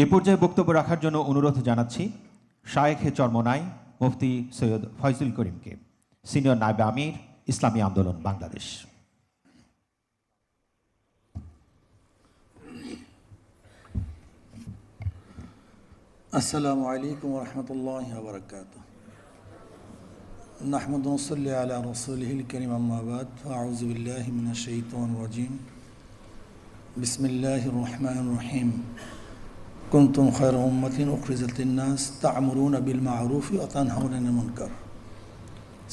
এ পর্যায়ে বক্তব্য রাখার জন্য অনুরোধ জানাচ্ছি শায়েখে চরমোনাই মুফতি সৈয়দ ফয়জুল করিমকে, সিনিয়র নায়েবে আমির, ইসলামী আন্দোলন বাংলাদেশ। আসসালামু আলাইকুম ওয়া রাহমাতুল্লাহি ওয়া বারাকাতুহু। নাহমাদু ওয়া নুসাল্লি আলা রাসূলিহিল কারীম, আম্মা বাদ। আউযু বিল্লাহি মিনাশ শাইতানির রাজীম। বিসমিল্লাহির রহমানির রহিম। কুনতুম খায়রা উম্মাতিন উখরিজাত লিন-নাস তা'মুরুনা বিল মা'রুফি ওয়া তানহাউনা আনিল মুনকার।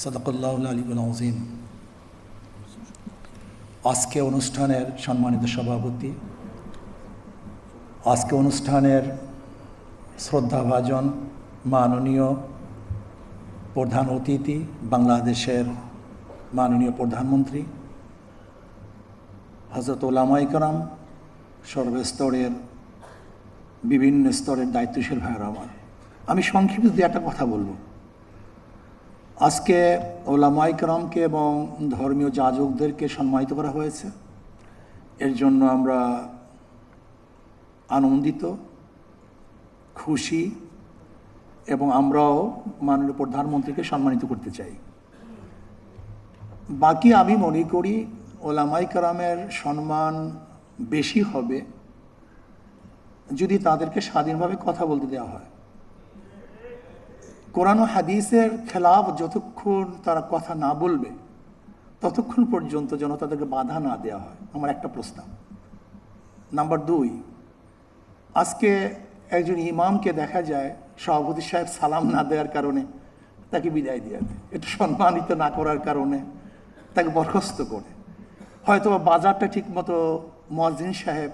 সাদাকাল্লাহুল আলিয়্যুল আযীম। আজকে অনুষ্ঠানের সম্মানিত সভাপতি, আজকে অনুষ্ঠানের শ্রদ্ধাভাজন মাননীয় প্রধান অতিথি, বাংলাদেশের মাননীয় প্রধানমন্ত্রী হযরত উলামায়ে কেরাম, সর্বস্তরের বিভিন্ন স্তরের দায়িত্বশীল ভাইয়েরা আমার, আমি সংক্ষিপ্ত দু একটা কথা বলবো। আজকে উলামায়ে কেরামকে এবং ধর্মীয় যাজকদেরকে সম্মানিত করা হয়েছে, এর জন্য আমরা আনন্দিত, খুশি, এবং আমরাও মাননীয় প্রধানমন্ত্রীকে সম্মানিত করতে চাই। বাকি আমি মনে করি উলামায়ে কেরামের সম্মান বেশি হবে যদি তাদেরকে স্বাধীনভাবে কথা বলতে দেওয়া হয়। কোরআন ও হাদিসের খেলাফ যতক্ষণ তারা কথা না বলবে ততক্ষণ পর্যন্ত যেন তাদেরকে বাধা না দেওয়া হয়, আমার একটা প্রস্তাব। নাম্বার 2, আজকে একজন ইমামকে দেখা যায় সভাপতি সাহেব সালাম না দেওয়ার কারণে তাকে বিদায় দিয়ে দেয়, এটা সম্মানিত না করার কারণে তাকে বরখাস্ত করে, হয়তো বাজারটা ঠিক মতো মুয়াজ্জিন সাহেব,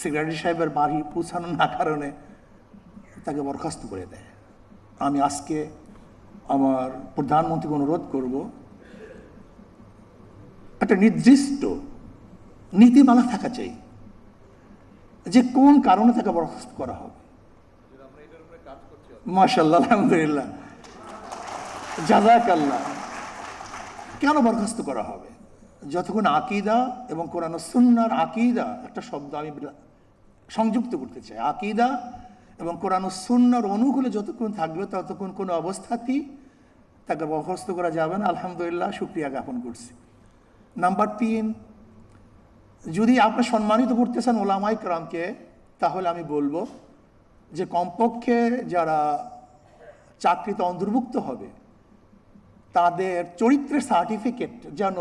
সেক্রেটারি সাহেবের বাড়ি পৌঁছানো না কারণে তাকে বরখাস্ত করে দেয়। আমি আজকে আমার প্রধানমন্ত্রীকে অনুরোধ করব, একটা নির্দিষ্ট নীতিমালা থাকা চাই যে কোন কারণে তাকে বরখাস্ত করা হবে। মাশাআল্লাহ, আলহামদুলিল্লাহ, জাযাকাল্লাহ। কেন বরখাস্ত করা হবে? যতক্ষণ আকীদা এবং কোরআন ও সুন্নাহর আকীদা, একটা শব্দ আমি সংযুক্ত করতে চাই, আকীদা এবং কোরআন ও সুন্নাহর অনুকূলে যতক্ষণ থাকবে ততক্ষণ কোনো অবস্থাতেই তাকে বরখাস্ত করা যাবে না। আলহামদুলিল্লাহ, শুকরিয়া জ্ঞাপন করছি। নাম্বার 3, যদি আপনি সম্মানিত করতেছেন উলামায়ে কেরামকে, তাহলে আমি বলবো যে কমপক্ষে যারা চাকরিতে অন্তর্ভুক্ত হবে তাদের চরিত্রের সার্টিফিকেট যেন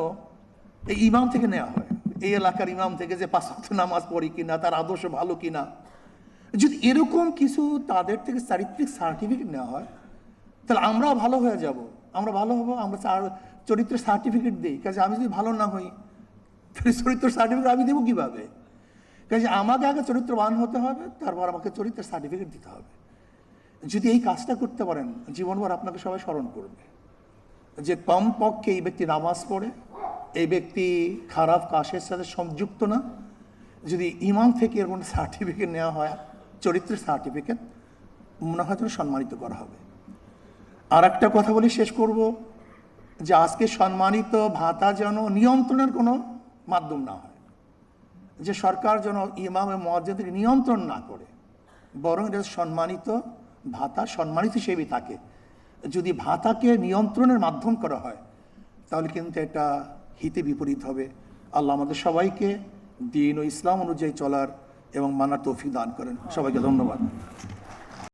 এই ইমাম থেকে নেওয়া হয়, এই এলাকার ইমাম থেকে, যে 5 ওয়াক্ত নামাজ পড়ি কিনা, তার আদর্শ ভালো কিনা। যদি এরকম কিছু তাদের থেকে চারিত্রিক সার্টিফিকেট নেওয়া হয় তাহলে আমরাও ভালো হয়ে যাব, আমরা ভালো হবো। আমরা চরিত্রের সার্টিফিকেট দিই, কাজে আমি যদি ভালো না হই তাহলে চরিত্রের সার্টিফিকেট আমি দেবো কীভাবে? কাজে আমাকে আগে চরিত্রবান হতে হবে, তারপর আমাকে চরিত্রের সার্টিফিকেট দিতে হবে। যদি এই কাজটা করতে পারেন, জীবনভর আপনাকে সবাই স্মরণ করবে যে কমপক্ষে এই ব্যক্তি নামাজ পড়ে, এই ব্যক্তি খারাপ কাজের সাথে সংযুক্ত না। যদি ইমাম থেকে এর কোনো সার্টিফিকেট নেওয়া হয়, চরিত্রের সার্টিফিকেট, মনে হয় যেন সম্মানিত করা হবে। আর একটা কথা বলি, শেষ করব, যে আজকে সম্মানিত ভাতা যেন নিয়ন্ত্রণের কোনো মাধ্যম না হয়, যে সরকার যেন ইমাম এবং মুয়াজ্জিনকে নিয়ন্ত্রণ না করে, বরং এটা সম্মানিত ভাতা সম্মানিত হিসেবেই থাকে। যদি ভাতাকে নিয়ন্ত্রণের মাধ্যম করা হয় তাহলে কিন্তু এটা হিতে বিপরীত হবে। আল্লাহ আমাদের সবাইকে দ্বীন ও ইসলাম অনুযায়ী চলার এবং মানার তৌফিক দান করেন। সবাইকে ধন্যবাদ।